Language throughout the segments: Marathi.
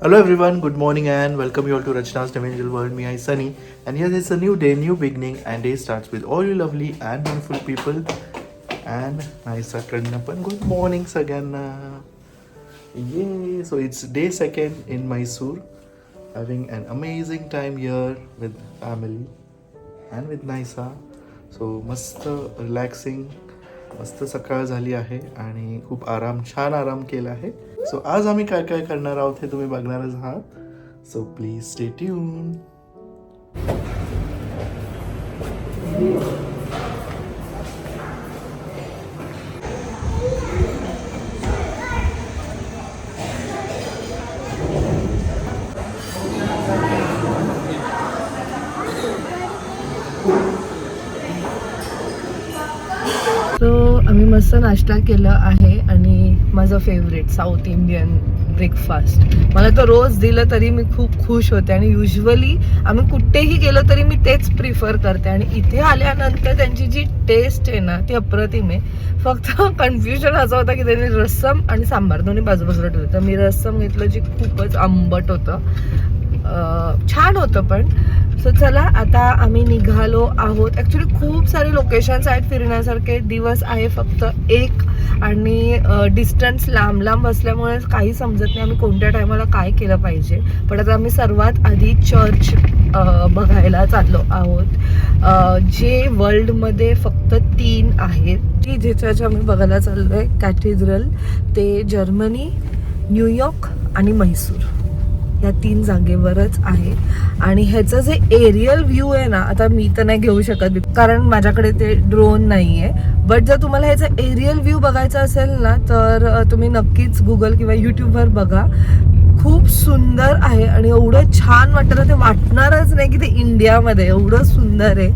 Hello everyone, good morning and welcome you all to Rachna's Dimensional World. Me, I Sunny, and here is a new day, new beginning, and day starts with all you lovely and beautiful people. And nice पण good morning सगळ्यांना. Yay! So it's day second in Mysore, having an amazing time here with family and with Naisa. So मस्त रिलॅक्सिंग, मस्त सकाळ झाली आहे आणि खूप छान आराम केला आहे. सो आज आम्ही काय काय करणार आहोत हे तुम्ही बघणारच आहात. So please stay tune. So आम्ही मस्त नाश्ता केला आहे आणि माझं फेवरेट साऊथ इंडियन ब्रेकफास्ट मला तर रोज दिलं तरी मी खूप खुश होते आणि युजली आम्ही कुठेही गेलो तरी मी तेच प्रिफर करते आणि इथे आल्यानंतर त्यांची जी टेस्ट आहे ना ती अप्रतिम आहे. फक्त कन्फ्युजन असं होतं की त्यांनी रस्सम आणि सांबार दोन्ही बाजूबाजूला ठेवलं तर मी रस्सम घेतलं जे खूपच आंबट होतं. छान होतं पण. सो चला आता आम्ही निघालो आहोत. ॲक्च्युली खूप सारे लोकेशन्स आहेत फिरण्यासारखे. दिवस आहे फक्त एक आणि डिस्टन्स लांब लांब असल्यामुळे काही समजत नाही आम्ही कोणत्या टायमाला काय केलं पाहिजे. पण आता आम्ही सर्वात आधी चर्च बघायला चाललो आहोत जे वर्ल्डमध्ये फक्त 3 आहेत. ती जे चर्च आम्ही बघायला चाललो आहे कॅथेड्रल ते जर्मनी, न्यूयॉर्क आणि म्हैसूर या 3 जागेवरच आहे. आणि ह्याचं जे एरियल व्ह्यू आहे ना आता मी तर नाही घेऊ शकत कारण माझ्याकडे ते ड्रोन नाही आहे. बट जर तुम्हाला ह्याचं एरियल व्ह्यू बघायचा असेल ना तर तुम्ही नक्कीच गुगल किंवा यूट्यूबवर बघा. खूप सुंदर आहे आणि एवढं छान वाटतं ना ते वाटणारच नाही की ते इंडियामध्ये एवढं सुंदर आहे.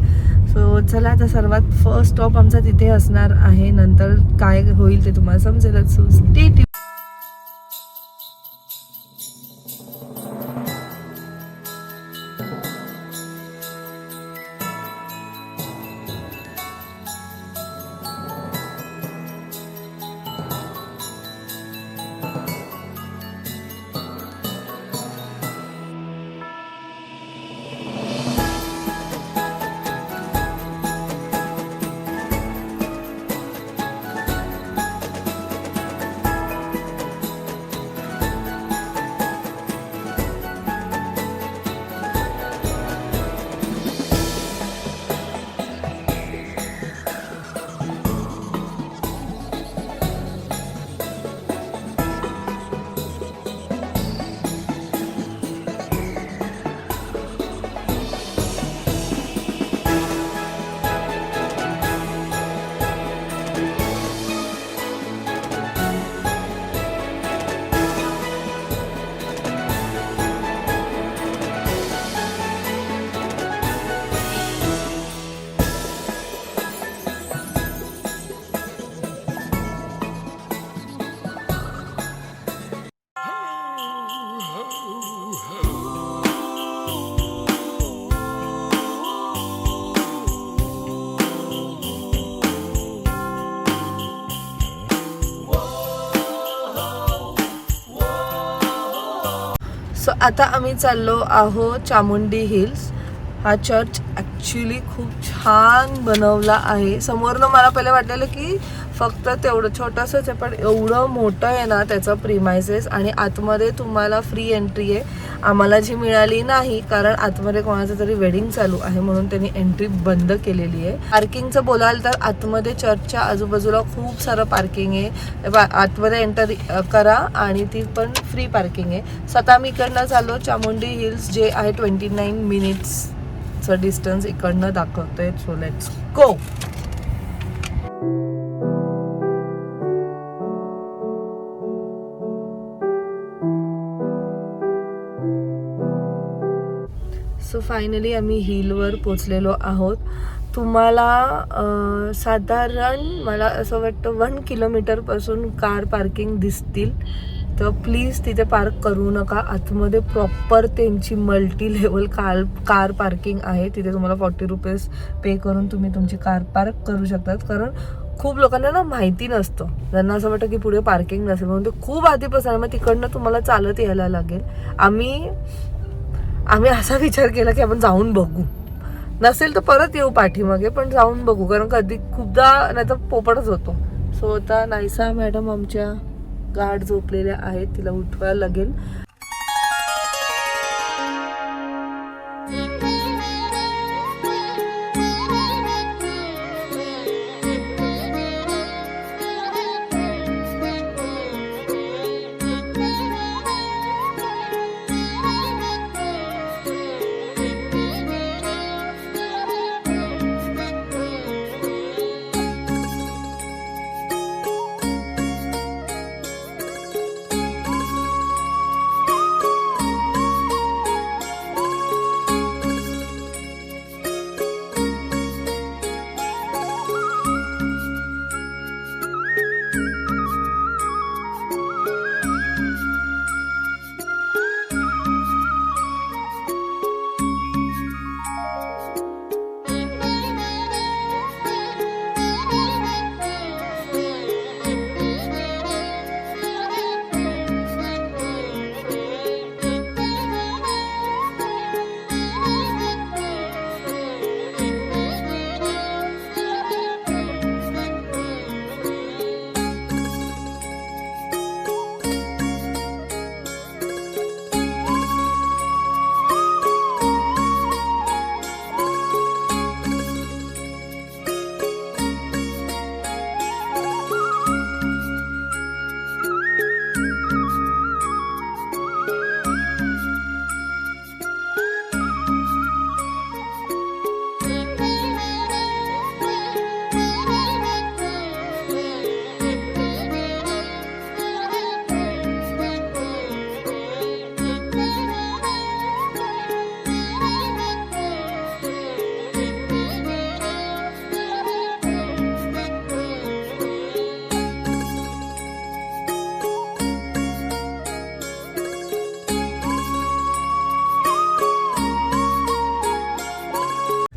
सो चला आता सर्वात फर्स्ट स्टॉप आमचा तिथे असणार आहे. नंतर काय होईल ते तुम्हाला समजेलच. So stay tune. सो आता आम्ही चाललो आहोत चामुंडी हिल्स. हा चर्च ॲक्च्युली खूप छान बनवला आहे. समोरनं मला पहिले वाटलेलं की फक्त तेवढं छोटंसंच आहे पण एवढं मोठं आहे ना त्याचं प्रिमायसेस. आणि आतमध्ये तुम्हाला फ्री एंट्री आहे. आम्हाला जी मिळाली नाही कारण आतमध्ये कोणाचं तरी वेडिंग चालू आहे म्हणून त्यांनी एंट्री बंद केलेली आहे. पार्किंगचं बोलाल तर आतमध्ये चर्चच्या आजूबाजूला खूप सारं पार्किंग आहे. आतमध्ये एंटर करा आणि ती पण फ्री पार्किंग आहे. स्वतः मी इकडनं चाललो चामुंडी हिल्स जे आहे 29 मिनिट्सचं डिस्टन्स इकडनं दाखवतोय. So let's go. So finally आम्ही हिलवर पोचलेलो आहोत. तुम्हाला साधारण मला असं वाटतं 1 किलोमीटरपासून कार पार्किंग दिसतील. तर प्लीज तिथे पार्क करू नका. आतमध्ये प्रॉपर त्यांची मल्टी लेवल कार पार्किंग आहे. तिथे तुम्हाला 40 रुपीज पे करून तुम्ही तुमची कार पार्क करू शकतात. कारण खूप लोकांना ना माहिती नसतं, त्यांना असं वाटतं की पुढे पार्किंग नसेल म्हणून ते खूप आधीपासून, मग तिकडनं तुम्हाला चालत यायला लागेल. आम्ही असा विचार केला की आपण जाऊन बघू, नसेल तर परत येऊ पाठीमागे, पण जाऊन बघू, कारण कधी खूपदा नाही तर पोपटच होतो. सो आता नायसा मॅडम आमच्या गाढ झोपलेल्या आहेत, तिला उठवायला लागेल.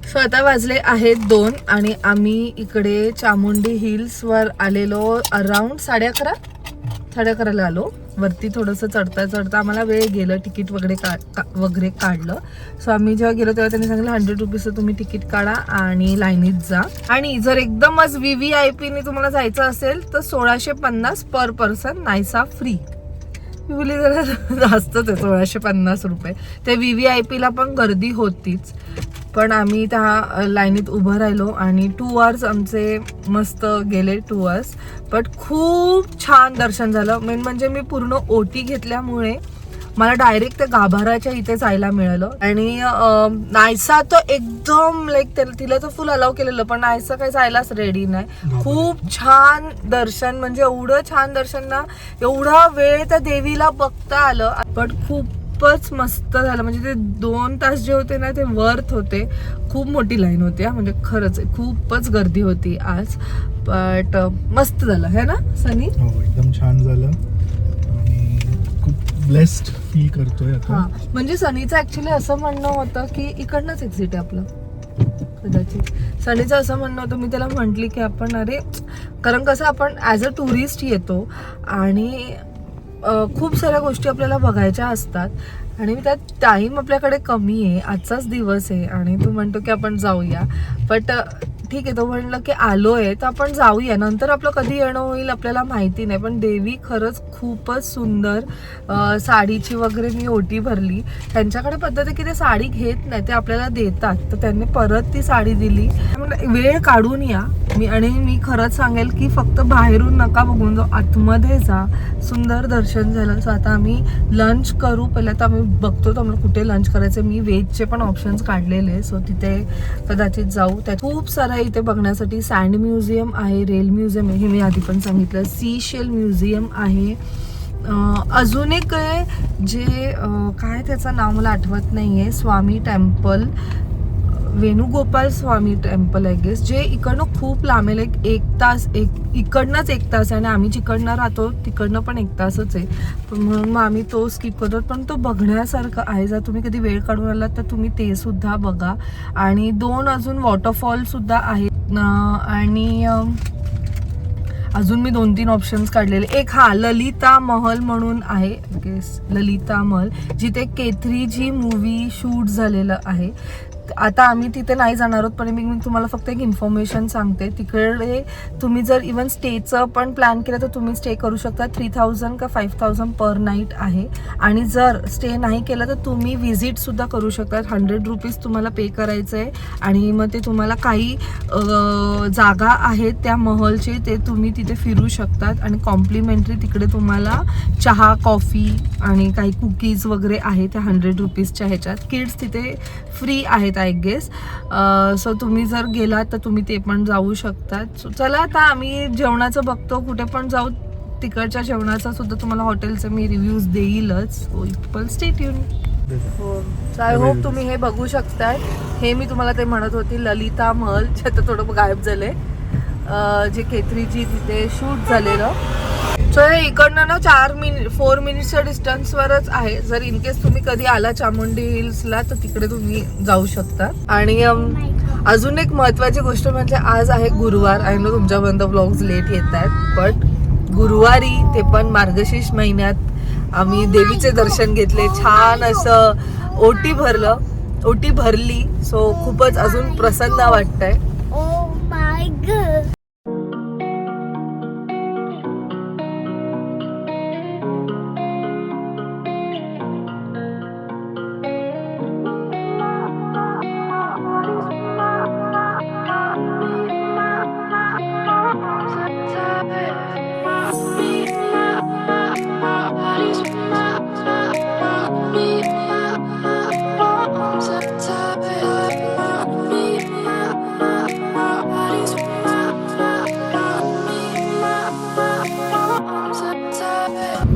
सो आता वाजले आहेत 2 आणि आम्ही इकडे चामुंडी हिल्स वर आलेलो अराउंड 11:30 आलो. वरती थोडंसं चढता आम्हाला वेळ गेलं, तिकीट वगैरे काढलं. सो आम्ही जेव्हा गेलो तेव्हा त्यांनी सांगितलं 100 रुपीजचं तुम्ही तिकीट काढा आणि लाईनीत जा. आणि जर एकदमच VVIP ने तुम्हाला जायचं असेल तर 1650 पर पर्सन नायसा फ्री. मी बोलली जरा जास्तच आहे 1650 रुपये. ते VVIP ला पण गर्दी होतीच, पण आम्ही त्या लाईनीत उभं राहिलो आणि 2 आवर्स आमचे मस्त गेले 2 आवर्स. बट खूप छान दर्शन झालं. मेन म्हणजे मी पूर्ण ओटी घेतल्यामुळे मला डायरेक्ट त्या गाभाराच्या इथे जायला मिळालं. आणि नायसा तर एकदम लाईक तिला तर फुल अलाव केलेलं, पण नायसा काही जायलाच रेडी नाही. खूप छान दर्शन, म्हणजे एवढं छान दर्शन ना, एवढा वेळ त्या देवीला बघता आलं. बट खूपच मस्त झालं, म्हणजे ते 2 तास जे होते ना ते वर्थ होते. खूप मोठी लाईन होती, म्हणजे खरंच खूपच गर्दी होती आज. बट मस्त झालं है ना सनी? हो, एकदम छान झालं आणि खूप ब्लेस्ड फील करतोय आता. म्हणजे सनीचं ऍक्च्युली असं म्हणणं होतं की इकडनंच एक्झिट आहे आपलं, कदाचित. सनीचं असं म्हणणं होतं, मी त्याला म्हटली की आपण अरे, कारण कसं आपण ॲज अ टुरिस्ट येतो आणि खूप साऱ्या गोष्टी आपल्याला बघायच्या असतात आणि त्यात टाईम आपल्याकडे कमी आहे, आजचाच दिवस आहे आणि तू म्हणतो की आपण जाऊया. बट ठीक आहे, तो म्हणलं की आलोय तर आपण जाऊया, नंतर आपलं कधी येणं होईल आपल्याला माहिती नाही. पण देवी खरंच खूपच सुंदर. साडीची वगैरे मी ओटी भरली. त्यांच्याकडे पद्धत आहे की ते साडी घेत नाही, ते आपल्याला देतात, तर त्यांनी परत ती साडी दिली. वेळ काढून या. मी खरंच सांगेल की फक्त बाहेरून नका बघून जाऊ, आतमध्ये जा. सुंदर दर्शन झालं. सो आता आम्ही लंच करू. पहिला तर आम्ही बघतो तर आम्हाला कुठे लंच करायचं. मी व्हेजचे पण ऑप्शन्स काढलेले, सो तिथे कदाचित जाऊ. त्यात खूप सारा इथे बघण्यासाठी सँड म्युझियम आहे, रेल म्युझियम आहे, हे मी आधी पण सांगितलं. सी शेल म्युझियम आहे. अजून एक आहे जे काय त्याचं नाव मला आठवत नाहीये, Swami temple, Venugopal Swami temple I guess, जे इकडनं खूप लांब आहे. एक तास इकडनंच 1 तास आहे आणि आम्ही जिकडनं राहतो तिकडनं पण 1 तासच आहे, म्हणून मग आम्ही तो स्किप करतो. पण तो बघण्यासारखं आहे, जर तुम्ही कधी वेळ काढून आलात तर तुम्ही ते सुद्धा बघा. आणि 2 अजून वॉटरफॉल सुद्धा आहेत. आणि अजून मी 2-3 ऑप्शन्स काढलेले. एक हा ललिता महल म्हणून आहे, गेस ललिता महल, जिथे K3G मूवी शूट झालेलं आहे. आता आम्ही तिथे नाही जाणार आहोत, पण मी तुम्हाला फक्त एक इन्फॉर्मेशन सांगते. तिकडे तुम्ही जर इवन स्टेचं पण प्लॅन केलं तर तुम्ही स्टे करू शकता. 3000 का 5000 पर नाईट आहे. आणि जर स्टे नाही केलं तर तुम्ही विजिटसुद्धा करू शकता. 100 रुपीज तुम्हाला पे करायचं आहे आणि मग ते तुम्हाला काही जागा आहेत त्या महलचे, ते तुम्ही तिथे फिरू शकतात. आणि कॉम्प्लिमेंटरी तिकडे तुम्हाला चहा, कॉफी आणि काही कुकीज वगैरे आहे त्या 100 रुपीजच्या ह्याच्यात. किड्स तिथे फ्री आहेत आय गेस. सो तुम्ही जर गेलात तर तुम्ही ते पण जाऊ शकतात. सो चला आता आम्ही जेवणाचं बघतो, कुठे पण जाऊ. तिकडच्या जेवणाचा सुद्धा तुम्हाला हॉटेलचे मी रिव्ह्यूज देईलच. So people stay tuned. So I hope तुम्ही हे बघू शकताय. हे मी तुम्हाला ते म्हणत होती ललिता महल, जे आता थोडं गायब झालंय, जे K3G तिथे शूट झालेलं. सो हे इकडनं ना 4 मिनिट्सच्या डिस्टन्सवरच आहे. जर इन केस तुम्ही कधी आला चामुंडी हिल्सला तर तिकडे तुम्ही जाऊ शकता. आणि अजून एक महत्त्वाची गोष्ट म्हणजे आज आहे गुरुवार. आय नो तुमच्यापर्यंत व्लॉग्स लेट येत आहेत, बट गुरुवारी, ते पण मार्गशीर्ष महिन्यात, आम्ही देवीचे दर्शन घेतले. छान असं ओटी भरली. सो खूपच अजून प्रसन्न वाटतंय. Oh my god.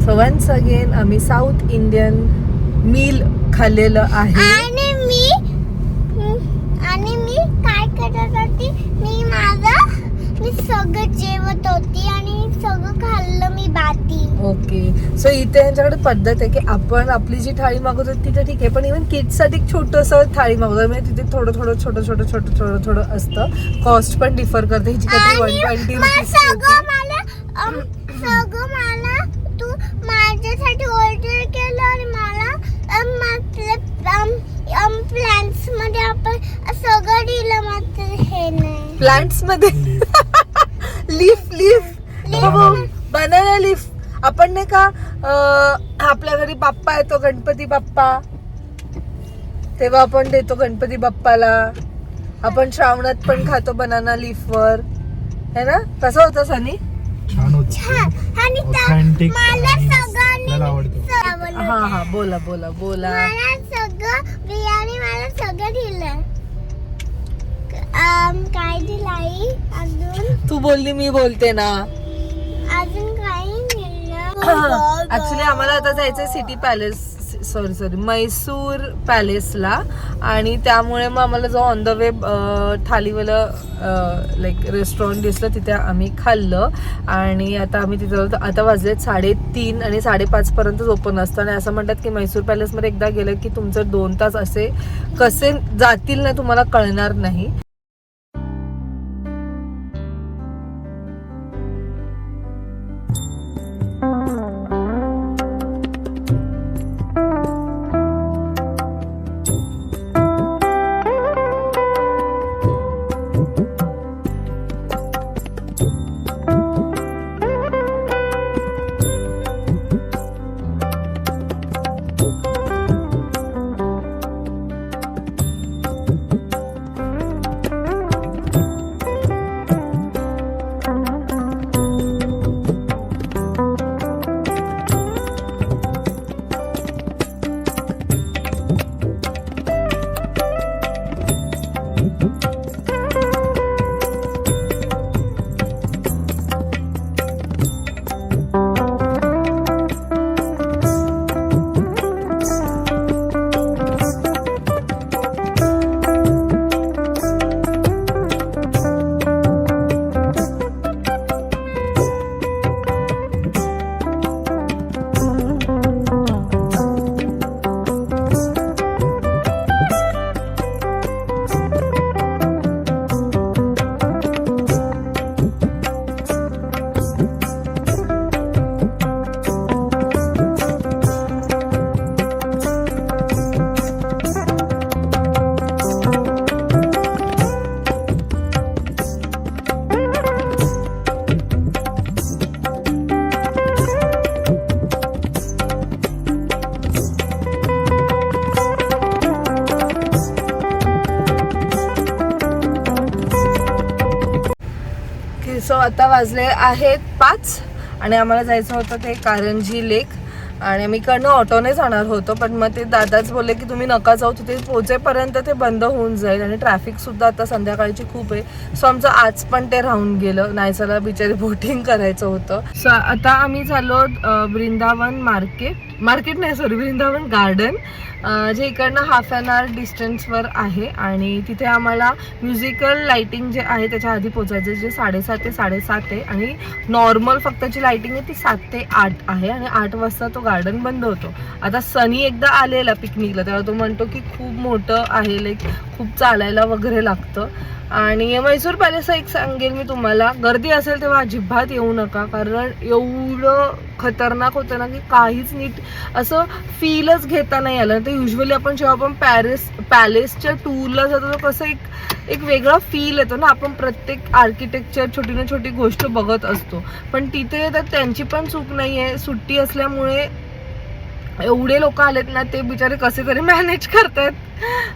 So once again आम्ही साऊथ इंडियन मील खाल्लेलं आहे. आणि मी काय करत होती, मी सगळं जेवत होती आणि सगळं खाल्लं मी बाती. ओके. सो इथे यांच्याकडे पद्धत आहे की आपण आपली जी थाळी मागवतो तिथे ठीक आहे, पण इव्हन किड्ससाठी एक छोटंसं थाळी मागवतो, म्हणजे तिथे थोडं छोटं असतं. कॉस्ट पण डिफर करते. हिची काहीतरी 120 रुपीज. सगळं मला तू माझ्यासाठी ऑर्डर केलं आणि मला प्लॅन्स मध्ये आपण सगळं दिलं, मात्र हे नाही. प्लांट्स मध्ये लीफ बनाना लीफ. आपण नाही का आपल्या घरी बाप्पा येतो, गणपती बाप्पा, तेव्हा आपण देतो गणपती बाप्पाला. आपण श्रावणात पण खातो बनाना लीफ वर, है ना? कसं होतं सनी? छान होत. आणि Authentic मला आणि सगळ्यांनी मला आवडतं. हा बोला. मला सगळं बिर्याणी मला सगळं दिलं. काय दिलाई अजून? तू बोलली मी बोलते ना. अजून काही दिलं. ऍक्च्युली आम्हाला आता जायचंय सिटी पॅलेस, सॉरी मैसूर पॅलेसला. आणि त्यामुळे मग आम्हाला जो ऑन द वे थालीवाला लाईक रेस्टॉरंट दिसलं, तिथे आम्ही खाल्लं. आणि आता आम्ही तिथे जातो. आता वाजलेत 3:30 आणि 5:30 पर्यंतच ओपन असतं. आणि असं म्हणतात की मैसूर पॅलेसमध्ये एकदा गेलं की तुमचं 2 तास असे कसे जातील ना तुम्हाला कळणार नाही. सो आता वाजले आहेत 5 आणि आम्हाला जायचं होतं ते कारंजी लेक आणि आम्ही इकडनं ऑटोने जाणार होतो, पण मग ते दादाच बोलले की तुम्ही नका जाऊ, तिथे पोहोचेपर्यंत ते बंद होऊन जाईल आणि ट्रॅफिक सुद्धा आता संध्याकाळची खूप आहे. सो आमचं आज पण ते राहून गेलं, नाही चला बिचारी बोटिंग करायचं होतं. सो आता आम्ही चाललो वृंदावन मार्केट नाही सॉरी वृंदावन गार्डन, जे इकडनं ½ एन आवर डिस्टन्सवर आहे आणि तिथे आम्हाला म्युझिकल लाइटिंग जे आहे त्याच्या आधी पोचायचं, जे 7:30 ते 7:30 आहे आणि नॉर्मल फक्त जी लाइटिंग आहे ती 7 ते 8 आहे आणि 8 वाजता तो गार्डन बंद होतो. आता सनी एकदा आलेला पिकनिकला तेव्हा तो म्हणतो की खूप मोठं आहे, लाईक खूप चालायला वगैरे लागतं. आणि म्हैसूर पॅलेस एक सांगेल मी तुम्हाला, गर्दी असेल तेव्हा अजिबात येऊ नका, कारण एवढं खतरनाक होतं ना की काहीच नीट असं फीलच घेता नाही आलं. तर युजली आपण जेव्हा आपण पॅलेसच्या टूरला जातो तर कसं एक वेगळा फील येतो ना, आपण प्रत्येक आर्किटेक्चर छोटी ना छोटी गोष्ट बघत असतो, पण तिथे तर त्यांची पण चूक नाही आहे, सुट्टी असल्यामुळे एवढे लोक आलेत ना, ते बिचारे कसे तरी मॅनेज करतायत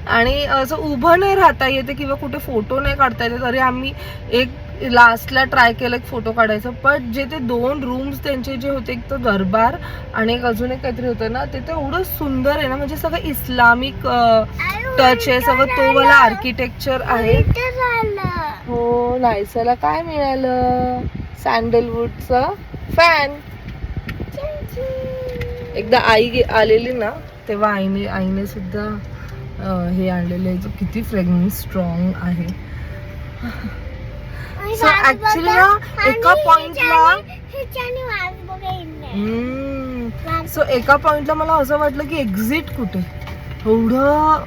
आणि असं उभं नाही राहता येते किंवा कुठे फोटो नाही काढता येते. तरी आम्ही एक लास्टला ट्राय केलं एक फोटो काढायचं, पण जे ते 2 रूम्स त्यांचे जे होते, एक तर दरबार आणि एक अजून एक काहीतरी होतं ना, ते तर एवढं सुंदर आहे ना, म्हणजे सगळं इस्लामिक टच आहे, सगळं तो वाला आर्किटेक्चर आहे. हो नायसाला काय मिळालं, सँडलवूडचं फॅन. एकदा आई आलेली ना तेव्हा आईने सुद्धा हे आणलेलं आहे, जो किती फ्रेग्रन्स स्ट्रॉंग आहे. सो ऍक्च्युली ना एका पॉइंटला मला असं वाटलं की एक्झिट कुठे, एवढं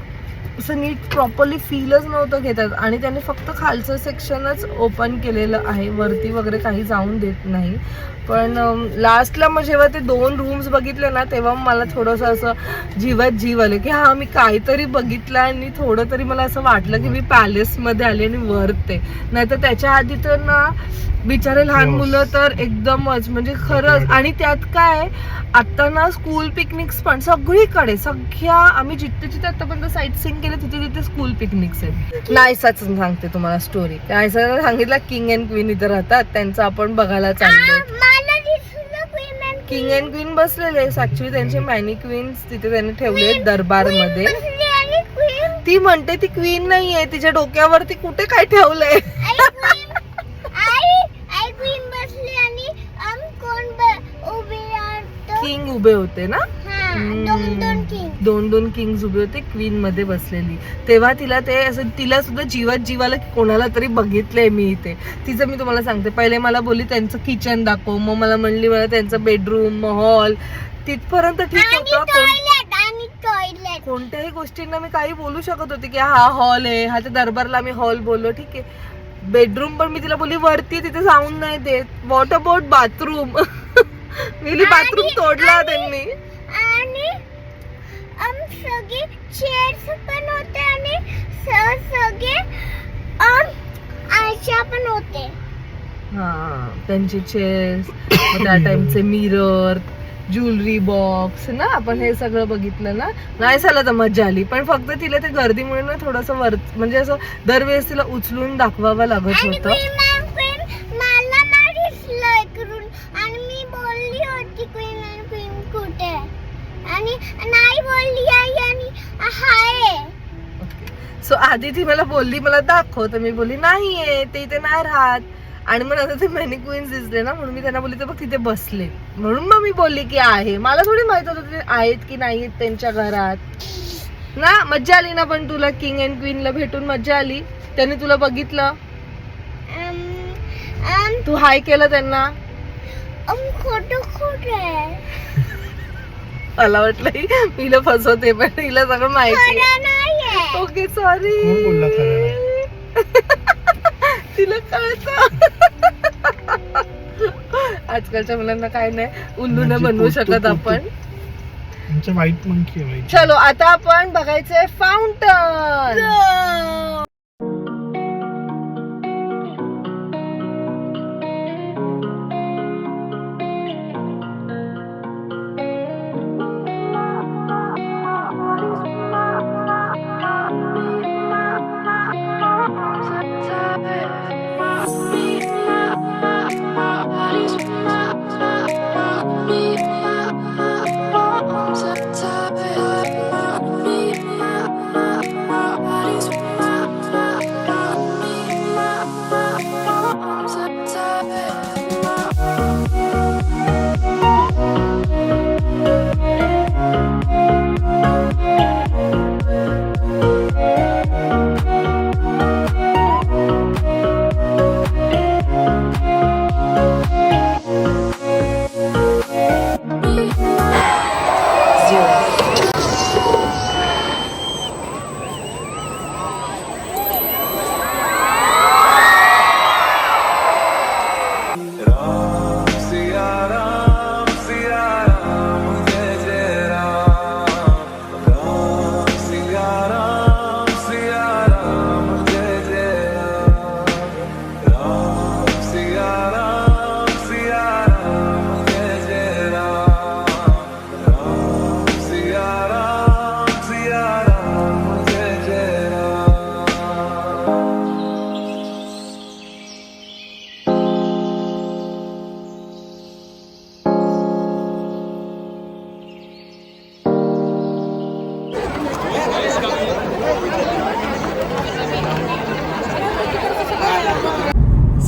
असं नीट प्रॉपरली फीलच नव्हतं घेतात आणि त्याने फक्त खालचं सेक्शनच ओपन केलेलं आहे, वरती वगैरे काही जाऊन देत नाही. पण लास्टला मग जेव्हा ते 2 रूम्स बघितले ना तेव्हा मला थोडंसं असं जीव आलं की हा मी काहीतरी बघितलं आणि थोडं तरी मला असं वाटलं की मी पॅलेसमध्ये आले आणि वर्थ आहे. नाहीतर त्याच्या आधी तर ना बिचारे लहान मुलं तर एकदमच म्हणजे खरंच. आणि त्यात काय आता ना स्कूल पिकनिक्स पण सगळीकडे, सगळ्या आम्ही जिथे आतापर्यंत साईट सीइंग केलं तिथे स्कूल पिकनिक्स आहेत. नायसाच सांगते तुम्हाला स्टोरी. नायसाला सांगितलं किंग अँड क्वीन इथे राहतात, त्यांचं आपण बघायला चाललो. किंग अँड क्वीन बसलेले, ऍक्च्युली त्यांचे मॅनी क्वीन्स तिथे त्यांनी ठेवले दरबारमध्ये. ती म्हणते ती क्वीन नाहीये, तिच्या डोक्यावरती कुठे काय ठेवलंय. किंग उभे होते ना, 2 किंग्स उभे होते, क्वीन मध्ये बसलेली. तेव्हा तिला ते असं तिला सुद्धा जीवाला कोणाला तरी बघितलंय मी इथे. तिचं मी तुम्हाला सांगते, पहिले मला बोलली त्यांचं किचन दाखव, मग मला म्हणली मला त्यांचं बेडरूम हॉल, तिथपर्यंत ठीक होतं. कोणत्याही गोष्टींना मी काही बोलू शकत होते की हा हॉल आहे, हा त्या दरबारला आम्ही हॉल बोललो, ठीक आहे. बेडरूम पण मी तिला बोलली वरती, तिथे जाऊन नाही देत. What about bathroom, me bathroom तोडला त्यांनी. आणि सगळे चेअर्स पण होते आणि सगळे आरशा पण होते. हा त्यांचे चेअर्स, त्या टाइमचे मिरर, ज्वेलरी बॉक्स ना, आपण हे सगळं बघितलं ना. नाही झालं तर मजा आली, पण फक्त तिला ते गर्दीमुळे ना थोडंसं म्हणजे असं दरवेळेस तिला उचलून दाखवावं लागत होतं. आणि मी बोलली होती क्वीन कुठे, आणि नाही बोलली आई आणि हाय. सो आधी ती मला बोलली मला दाखव, तर मी बोलली नाहीये ते इथे नाही राहत. आणि मग नंतर ते मॅनी क्वीन्स दिसले ना, म्हणून मी त्यांना बोलली तर बघ तिथे बसले, म्हणून मग मी बोलली की आहे. मला थोडी माहित होतं ते आहेत की नाही त्यांच्या घरात ना. मज्जा आली ना पण तुला किंग अँड क्वीनला भेटून मज्जा आली? त्यांनी तुला बघितलं, तू हाय केलं त्यांना? मला वाटलं हिला फसवते, पण हिला सगळं माहिती. ओके सॉरी, तिला कळतं. आजकालच्या मुलांना काय नाही, उल्लू नाही बनवू शकत आपण. White monkey. चलो आता आपण बघायचंय फाउंटन.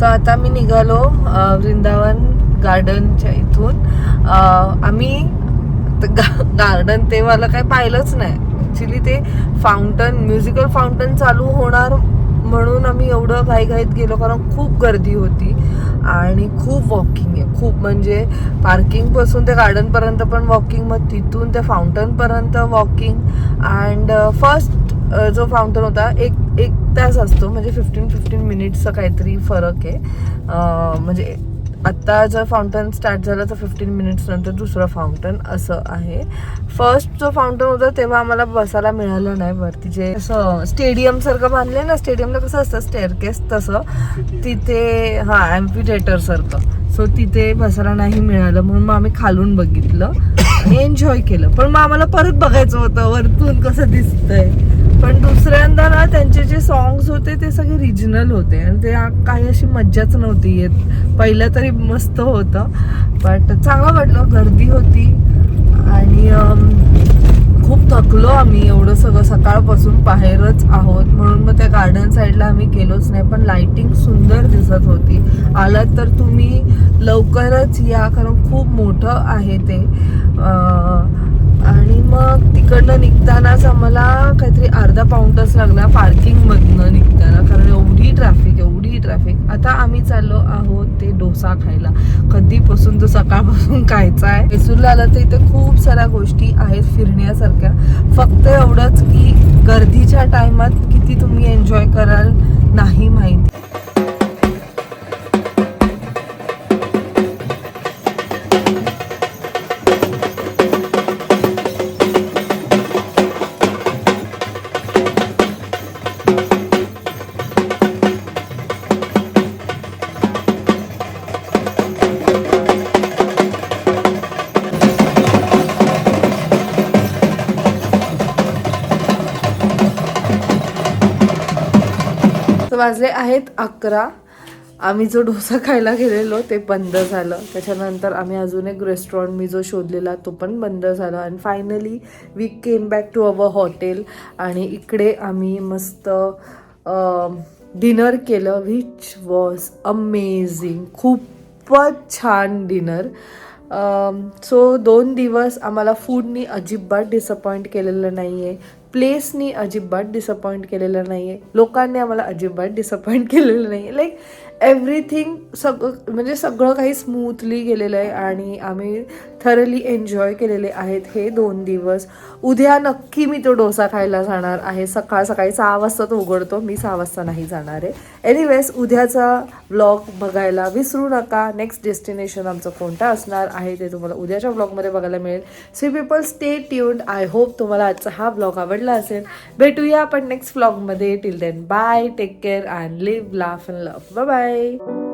सो आता मी निघालो वृंदावन गार्डनच्या इथून. आम्ही गार्डन ते मला काही पाहिलंच नाही ॲक्च्युली. ते फाउंटन, म्युझिकल फाउंटन चालू होणार म्हणून आम्ही एवढं घाईघाईत गेलो, कारण खूप गर्दी होती आणि खूप वॉकिंग आहे. खूप म्हणजे पार्किंगपासून ते गार्डनपर्यंत पण वॉकिंग, मग तिथून त्या फाउंटनपर्यंत वॉकिंग. अँड फर्स्ट जो फाउंटन होता एक तास असतो, म्हणजे 15 मिनिट्सचा काहीतरी फरक आहे. म्हणजे आत्ता जर फाउंटन स्टार्ट झालं तर 15 मिनिट्स नंतर दुसरं फाउंटन असं आहे. फर्स्ट जो फाउंटन होता तेव्हा आम्हाला बसायला मिळालं नाही वरती. जे असं स्टेडियम सारखं बांधलंय ना, स्टेडियमला कसं असतं स्टेअरकेस, तसं तिथे ॲम्फी थिएटर सारखं. सो तिथे बसायला नाही मिळालं, म्हणून मग आम्ही खालून बघितलं आणि एन्जॉय केलं. पण मग आम्हाला परत बघायचं होतं वरतून कसं दिसतंय. पण दुसऱ्यांदा ना त्यांचे जे सॉंग्स होते ते सगळे रिजनल होते आणि ते काही अशी मज्जाच नव्हती येत. पहिलं तरी मस्त होतं, बट चांगलं वाटलं. गर्दी होती आणि खूप थकलो आम्ही. एवढं सगळं सकाळपासून बाहेरच आहोत म्हणून मग त्या गार्डन साईडला आम्ही गेलोच नाही. पण लाइटिंग सुंदर दिसत होती. आलात तर तुम्ही लवकरच या, कारण खूप मोठं आहे ते. आणि मग तिकडनं निघतानाच आम्हाला काहीतरी अर्धा पाऊण तास लागला पार्किंगमधनं निघताना, कारण एवढी ट्रॅफिक. आता आम्ही चाललो आहोत ते डोसा खायला. कधीपासून तो सकाळपासून खायचा आहे. मैसूरला आलं तर इथे खूप साऱ्या गोष्टी आहेत फिरण्यासारख्या. फक्त एवढंच की गर्दीच्या टायमात किती तुम्ही एन्जॉय कराल नाही माहिती. वाजले आहेत 11. आम्ही जो डोसा खायला गेलेलो ते बंद झालं. त्याच्यानंतर आम्ही अजून एक रेस्टॉरंट मी जो शोधलेला तो पण बंद झाला. आणि finally we came back to our hotel आणि इकडे आम्ही मस्त डिनर केलं, विच वॉज अमेझिंग. खूपच छान डिनर. सो 2 दिवस आम्हाला फूडनी अजिबात डिसअपॉइंट केलेलं नाही आहे, प्लेसनी अजिबात डिसअपॉइंट केलेलं नाही आहे, लोकांनी आम्हाला अजिबात डिसअपॉइंट केलेलं नाही आहे. लाईक एव्हरीथिंग म्हणजे सगळं काही स्मूथली गेलेलं आहे आणि आम्ही थरली एन्जॉय केलेले आहेत हे 2 दिवस. उद्या नक्की मी तो डोसा खायला जाणार आहे. सकाळी 6 वाजता तो उघडतो, मी 6 वाजता नाही जाणार आहे. एनिवेज उद्याचा व्लॉग बघायला विसरू नका. नेक्स्ट डेस्टिनेशन आमचं कोणतं असणार आहे ते तुम्हाला उद्याच्या व्लॉगमध्ये बघायला मिळेल. So people stay tuned. I hope तुम्हाला आजचा हा व्लॉग आवडला असेल. भेटूया आपण नेक्स्ट व्लॉगमध्ये. Till then bye, take care and live, laugh and love. Bye bye.